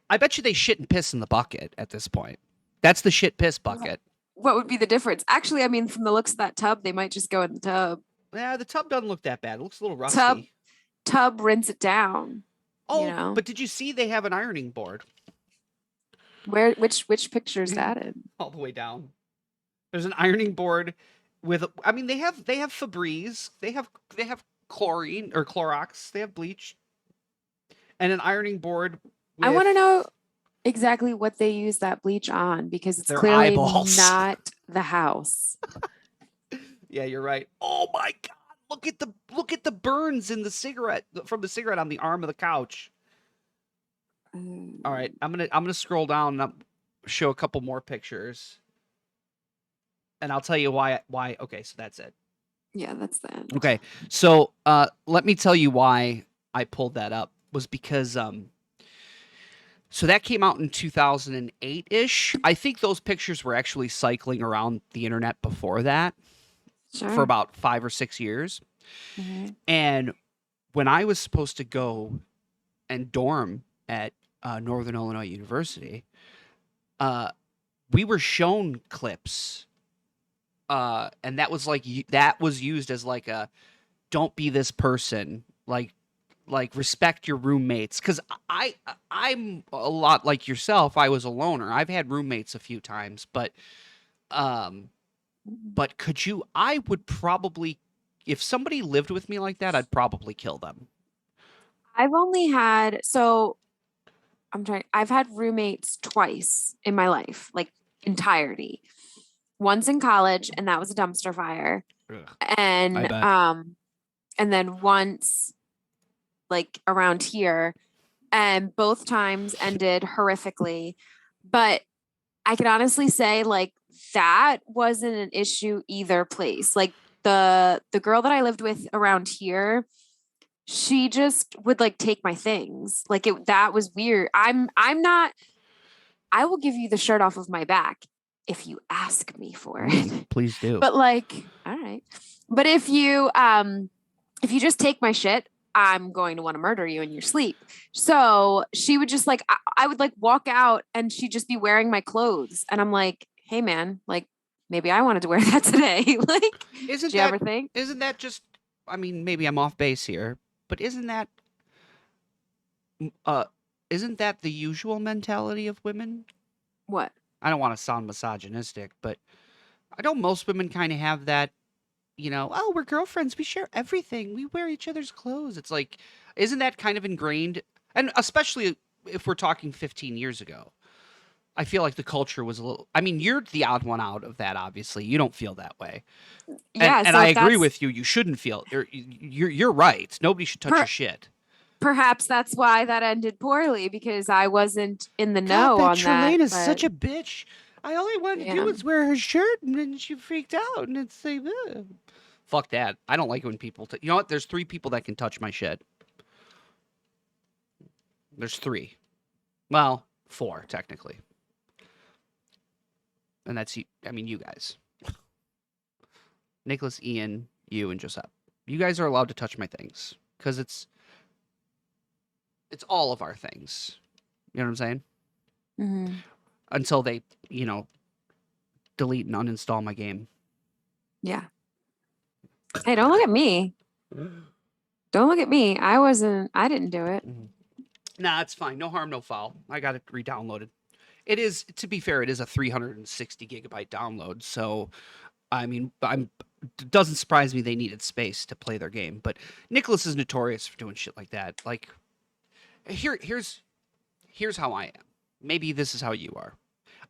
I bet you they shit and piss in the bucket at this point. That's the shit piss bucket. What would be the difference? Actually, I mean, from the looks of that tub, they might just go in the tub. Yeah, the tub doesn't look that bad. It looks a little Tub, rusty. tub, rinse it down. Oh, You know, but did you see they have an ironing board which picture is that in? all the way down? There's an ironing board with. I mean, they have Febreze. They have chlorine or Clorox. They have bleach, and an ironing board. I With want to know exactly what they use that bleach on because it's their clearly eyeballs. not the house. Yeah, you're right. Oh my god! Look at the burns in the cigarette from the cigarette on the arm of the couch. All right, I'm gonna scroll down and show a couple more pictures, and I'll tell you why. Okay, so that's it. Yeah, that's that. Okay, so let me tell you why I pulled that up was because so that came out in 2008 ish. I think those pictures were actually cycling around the internet before that Sure. for about 5 or 6 years. Mhm. And when I was supposed to go and dorm at Northern Illinois University, we were shown clips, and that was like that was used as like a "don't be this person," like respect your roommates. Because I'm a lot like yourself. I was a loner. I've had roommates a few times, but could you? I would probably, if somebody lived with me like that, I'd probably kill them. I've only had I've had roommates twice in my life, like entirety. Once in college, and that was a dumpster fire. Ugh, And I bet. and then once like around here, and both times ended horrifically. But I can honestly say like that wasn't an issue either place. Like the girl that I lived with around here, she just would like take my things. Like it that was weird. I'm not I will give you the shirt off of my back if you ask me for it. Please do. But like, all right. But if you just take my shit, I'm going to want to murder you in your sleep. So she would just like I would like walk out and she'd just be wearing my clothes. And I'm like, hey man, like maybe I wanted to wear that today. Like, Isn't do you ever think? just? I mean, maybe I'm off base here, but mm, uh, isn't that the usual mentality of women? What? I don't want to sound misogynistic, but I know most women kind of have that. Oh, we're girlfriends. We share everything. We wear each other's clothes. It's like, isn't that kind of ingrained? And especially if we're talking 15 years ago, I feel like the culture was a little. I mean, you're the odd one out of that. Obviously, you don't feel that way. And Yeah. and So I if agree that's with you. You shouldn't feel. You're right. Nobody should touch per, your shit. perhaps that's why that ended poorly because I wasn't in the God, know that on that. Trelane is But such a bitch. I all I wanted to do yeah. was wear her shirt, and then she freaked out, and it's like, ugh. Fuck that. I don't like it when people. You know what? There's 3 people that can touch my shit. There's 3. Well, 4 technically, and that's you. I mean, you guys, Nicholas, Ian, you, and Joseph. You guys are allowed to touch my things because it's all of our things. You know what I'm saying? Mhm. Until they, delete and uninstall my game. Yeah. Hey, don't look at me. Don't look at me. I didn't do it. Nah, it's fine. No harm, no foul. I got it re-downloaded. It is, to be fair, it is a 360 gigabyte download. So, I mean, it doesn't surprise me they needed space to play their game. But Nicholas is notorious for doing shit like that. Like, here's how I am. Maybe this is how you are.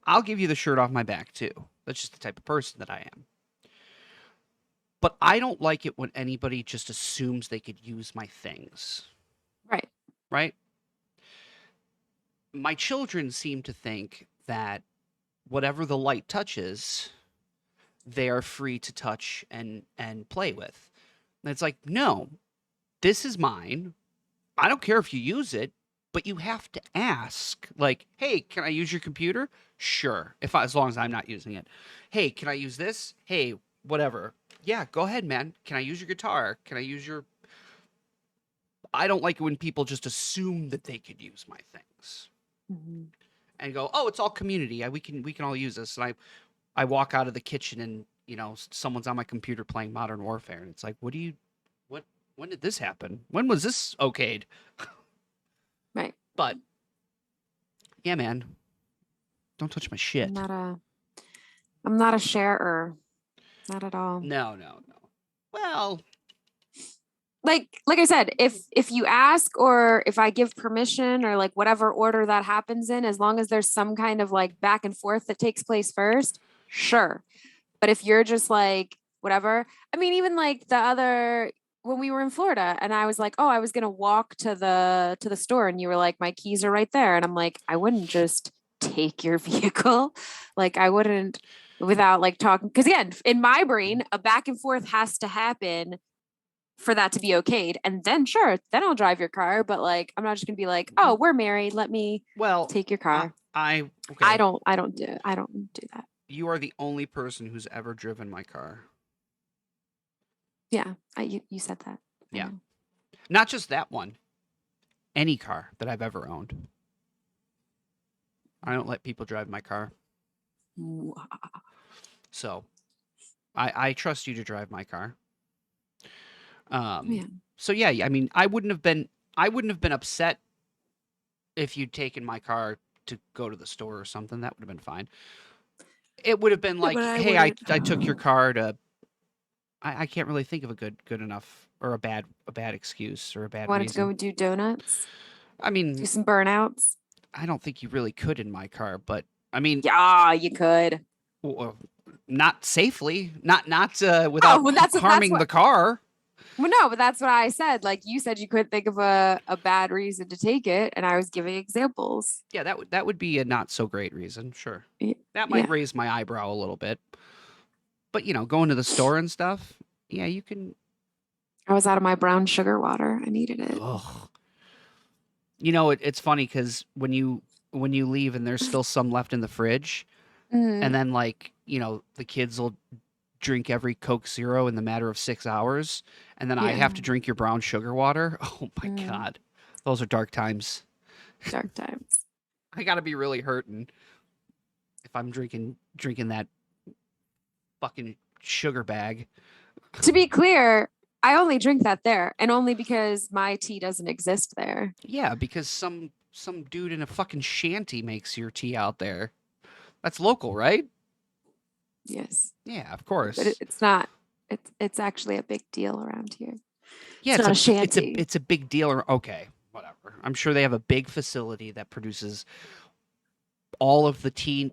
I'll give you the shirt off my back too. That's just the type of person that I am. But I don't like it when anybody just assumes they could use my things, Right. right? My children seem to think that whatever the light touches, they are free to touch and play with. And it's like, no, this is mine. I don't care if you use it. but you have to ask, like, hey, can I use your computer? Sure, as long as I'm not using it. Hey, can I use this? Hey, whatever. Yeah, go ahead, man. Can I use your guitar? Can I use your? I don't like it when people just assume that they could use my things Mhm. and go, oh, it's all community. We can all use this. And I walk out of the kitchen and someone's on my computer playing Modern Warfare, and it's like, what? When did this happen? When was this okayed? Right. But yeah, man, don't touch my I'm shit. not a I'm not a sharer. Not at all. No, no, no. Well, Like I said, if you ask or if I give permission or like whatever order that happens in, as long as there's some kind of like back and forth that takes place first, sure. But if you're just like whatever, I mean, even like the other when we were in Florida and I was like, oh, I was gonna walk to the store and you were like, my keys are right there. And I'm like, I wouldn't just take your vehicle. Like I wouldn't without like talking because again, in my brain, a back and forth has to happen for that to be okayed. And then sure, then I'll drive your car. But like I'm not just gonna be like, oh, we're married. Let me well, take your car. okay. I don't do that. You are the only person who's ever driven my car. Yeah. You said that. I Yeah, know. not just that one. Any car that I've ever owned. I don't let people drive my car. So I trust you to drive my car. Yeah. So yeah, I mean, I wouldn't have been upset if you'd taken my car to go to the store or something. That would have been fine. It would have been Yeah, but like, I hey, I wouldn't. I took your car to. I can't really think of a good enough or a bad excuse or a bad Wanted to go reason. do donuts, I do mean, some burnouts. I don't think you really could in my car, but I mean, Yeah, you could. w- not safely, not Oh, without well, that's harming what. the car. Well, no, but that's what I said. Like you said, you couldn't think of a bad reason to take it, and I was giving examples. Yeah, that would be a not so great reason. Sure, that might Yeah, raise my eyebrow a little bit, but going to the store and stuff. Yeah, you can. I was out of my brown sugar water. I needed it. Ugh. It's funny because when you leave and there's still some left in the fridge, Mm, and then like the kids will drink every Coke Zero in the matter of 6 hours, and then I yeah, have to drink your brown sugar water. Oh my mm, God, those are dark times. dark times. I gotta be really hurting if I'm drinking that fucking sugar bag. To be clear, I only drink that there, and only because my tea doesn't exist there. Yeah, because some dude in a fucking shanty makes your tea out there. That's local, right? Yes, Yeah, of but course. it's not. It's actually a big deal around here. Yeah, It's it's not a a it's a shanty. it's a big deal. Okay, whatever. I'm sure they have a big facility that produces all of the tea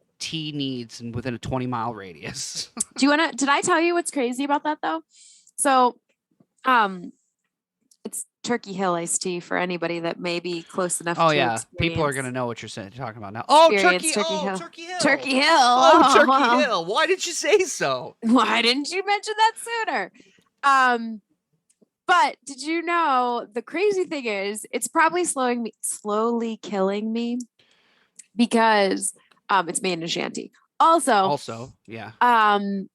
needs and within a 20-mile radius. Do you want to? Did I tell you what's crazy about that though? So, um, it's Turkey Hill iced tea for anybody that may be close enough Oh to yeah, people are gonna experience know what you're talking about now. Oh, experience Turkey! Turkey Oh, Hill. Turkey Hill! Turkey Hill. Oh, Oh Turkey well, Hill! Why did you say so? why didn't you mention that sooner? Um, but did you know the crazy thing is it's probably slowly killing me because it's made in Shanty. Also, Also, yeah. um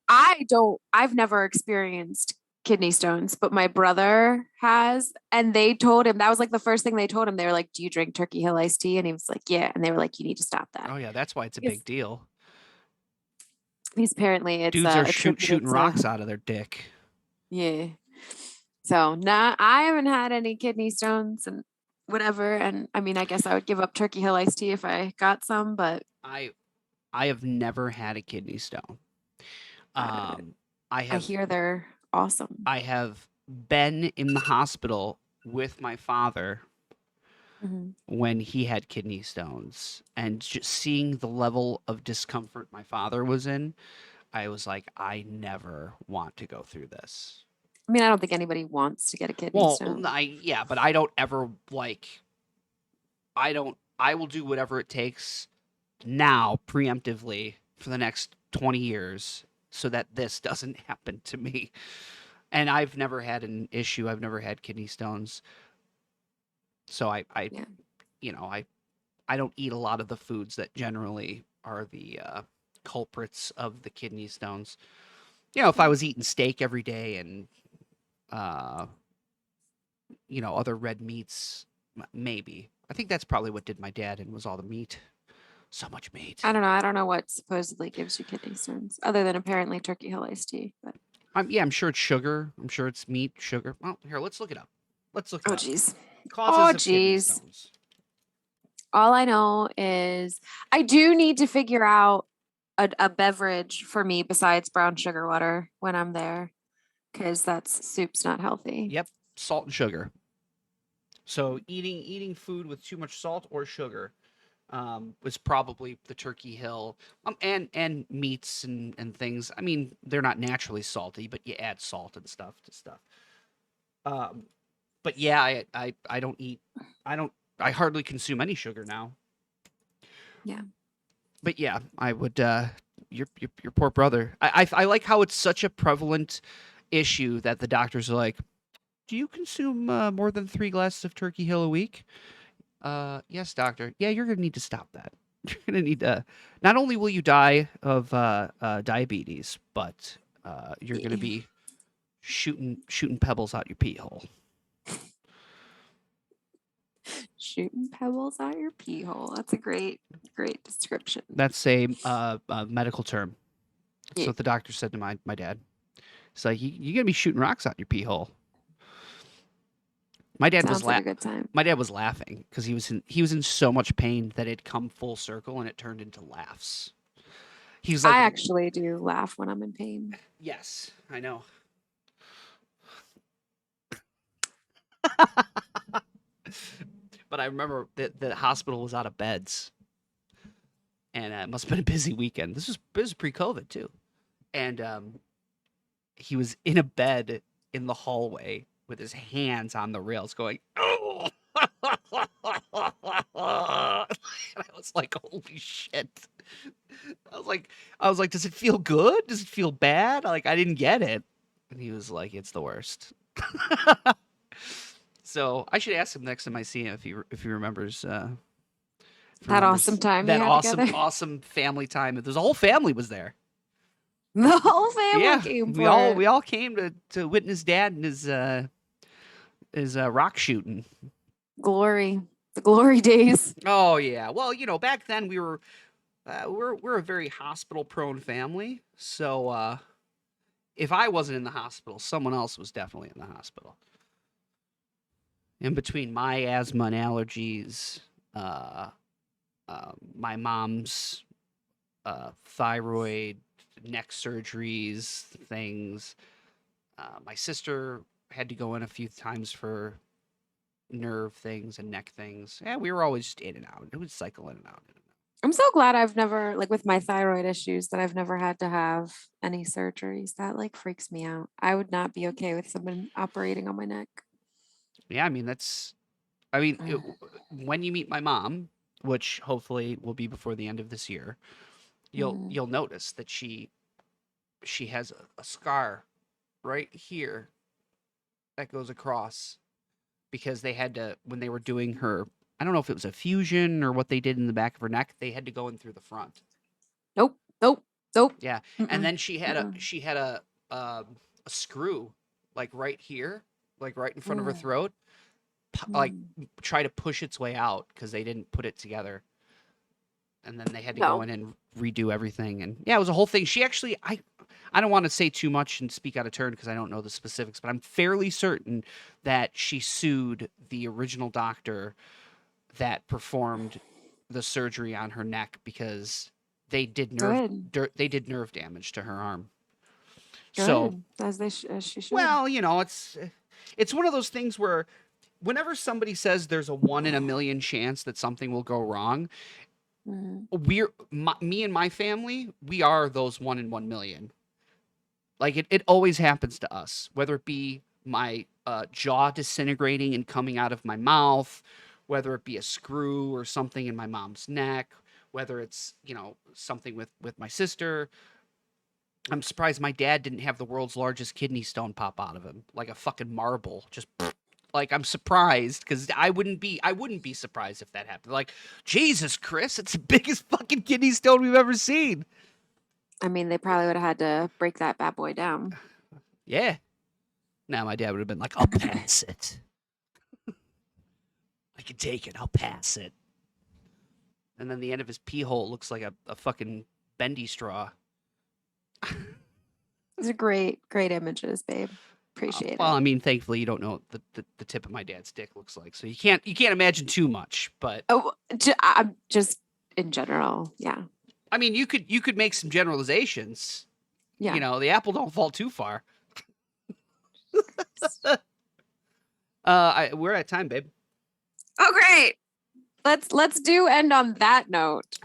I've never experienced kidney stones, but my brother has. And they told him that was like the first thing they told him. They were like, do you drink Turkey Hill iced tea? And he was like, yeah. And they were like, you need to stop that. Oh yeah, that's why it's a Because, big deal. because apparently it's Dudes are attributed shooting to, rocks out of their dick. yeah. So nah, I haven't had any kidney stones and whatever. And I mean, I guess I would give up Turkey Hill iced tea if I got some, but I I have never had a kidney stone. uh, Um, I I have hear they're awesome. I have been in the hospital with my father Mhm. when he had kidney stones, and just seeing the level of discomfort my father was in, I was like, I never want to go through this. I mean, I don't think anybody wants to get a kidney Well, stone. yeah, but I don't ever like. I don't. I will do whatever it takes now, preemptively, for the next 20 years, so that this doesn't happen to me. And I've never had an issue. I've never had kidney stones. So I Yeah. I don't eat a lot of the foods that generally are the culprits of the kidney stones. If I was eating steak every day and uh, other red meats, maybe. I think that's probably what did my dad and was all the meat. So much meat. I don't know. I don't know what supposedly gives you kidney stones, other than apparently Turkey Hill iced tea. But I'm sure it's sugar. I'm sure it's meat, sugar. Well, here, let's look it up. Let's look it oh up. geez, oh Causes of kidney geez. stones. All I know is I do need to figure out a beverage for me besides brown sugar water when I'm there, because that's soup's not healthy. Yep, salt and sugar. So eating food with too much salt or sugar was probably the Turkey Hill, and meats and things. I mean, they're not naturally salty, but you add salt and stuff to stuff. Um, but yeah, I don't eat. I hardly consume any sugar now. Yeah. But yeah, I would. Your poor brother. I like how it's such a prevalent issue that the doctors are like, "Do you consume more than 3 glasses of Turkey Hill a week?" Yes, doctor. Yeah, you're gonna need to stop that. You're gonna need to. Not only will you die of diabetes, but you're gonna be shooting pebbles out your pee hole. Shooting pebbles out your pee hole. That's a great description. That's a medical term. That's Yeah. what the doctor said to my dad. It's like you're gonna be shooting rocks out your pee hole. My dad was Sounds like a good time. my dad was laughing because he was in so much pain that it come full circle and it turned into laughs. He was like, I actually do laugh when I'm in pain. "Yes, I know." But I remember that the hospital was out of beds, and it must have been a busy weekend. This was pre-COVID too, and he was in a bed in the hallway with his hands on the rails, going, "Oh!" And I was like, "Holy shit!" I was like, "Does it feel good? Does it feel bad?" Like I didn't get it, and he was like, "It's the worst." So I should ask him next time I see him if he remembers That awesome time you that had together. awesome family time. There's a whole family was there. The whole family Yeah, came we for all it. we all came to witness Dad and his rock shooting. Glory. The glory days. Oh yeah. Well, back then we're a very hospital prone family. So if I wasn't in the hospital, someone else was definitely in the hospital. In between my asthma and allergies, uh, my mom's thyroid, neck surgeries, things. My sister had to go in a few times for nerve things and neck things. Yeah, we were always just in and out. It would cycle in and out. I'm so glad I've never, like with my thyroid issues, that I've never had to have any surgeries. That like freaks me out. I would not be okay with someone operating on my neck. Yeah, I mean when you meet my mom, which hopefully will be before the end of this year, you'll Mm. you'll notice that she has a scar right here that goes across because they had to when they were doing her. I don't know if it was a fusion or what they did in the back of her neck. They had to go in through the front. Nope. Nope. Nope. Yeah, and Mm-mm. then Mm-mm. she had a screw like right here, like right in front of her Mm. throat, like Mm. try to push its way out because they didn't put it together, and then they had to go No. in and redo everything. And yeah, it was a whole thing. She actually, I don't want to say too much and speak out of turn because I don't know the specifics, but I'm fairly certain that she sued the original doctor that performed the surgery on her neck because Good. they did nerve damage to her arm. So, Good. As she should. well, it's one of those things where whenever somebody says there's a 1 in a million chance that something will go wrong, Mm. me and my family, we are those 1 in 1 million. Like it always happens to us, whether it be my jaw disintegrating and coming out of my mouth, whether it be a screw or something in my mom's neck, whether it's something with my sister. I'm surprised my dad didn't have the world's largest kidney stone pop out of him, like a fucking marble, just like I'm surprised because I wouldn't be surprised if that happened. Like, Jesus, Chris, it's the biggest fucking kidney stone we've ever seen. I mean, they probably would have had to break that bad boy down. Yeah. Now my dad would have been like, I'll pass it. I can take it. I'll pass it. And then the end of his pee hole looks like a fucking bendy straw. These are great images, babe. Appreciate Well, it. I mean, thankfully you don't know what the tip of my dad's dick looks like, so you can't imagine too much. But Oh, I'm just in general, yeah. I mean, you could make some generalizations. Yeah. You know, the apple don't fall too far. We're at time, babe. Oh, great. Let's do end on that note.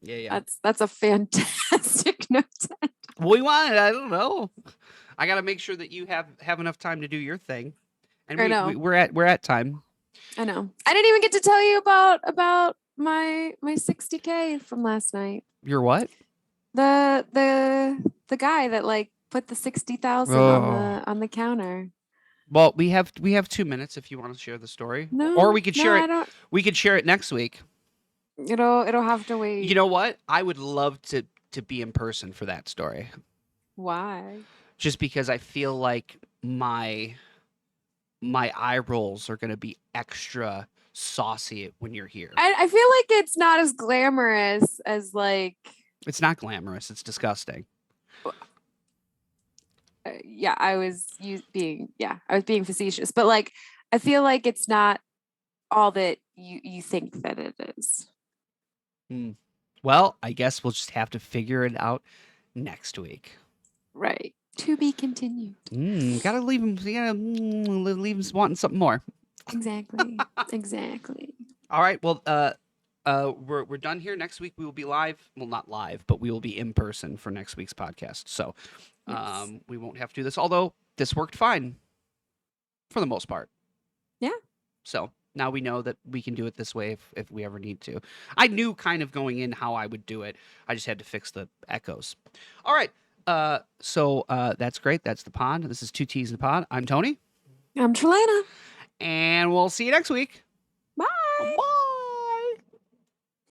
Yeah. That's a fantastic note. We want it. I don't know. I got to make sure that you have enough time to do your thing, and I know. we're at time. I know. I didn't even get to tell you about my 60K from last night. Your what? The guy that like put the 60,000 on the counter. Well, we have 2 minutes if you want to share the story. No, or we could share it. don't. We could share it next week. It'll have to wait. You know what? I would love to be in person for that story. Why? Just because I feel like my eye rolls are going to be extra saucy when you're here. I feel like it's not as glamorous as like. It's not glamorous. It's disgusting. Yeah, I was being facetious, but like I feel like it's not all that you think that it is. Well, I guess we'll just have to figure it out next week. Right. To be continued. Gotta leave him. Leave him wanting something more. Exactly. Exactly. All right. Well, we're done here. Next week we will be live. Well, not live, but we will be in person for next week's podcast. So, Yes. we won't have to do this. Although this worked fine for the most part. Yeah. So now we know that we can do it this way if we ever need to. I knew kind of going in how I would do it. I just had to fix the echoes. All right. So that's great. That's the pod. This is 2 T's in the pod. I'm Tony. I'm Tralana. And we'll see you next week. Bye. Bye.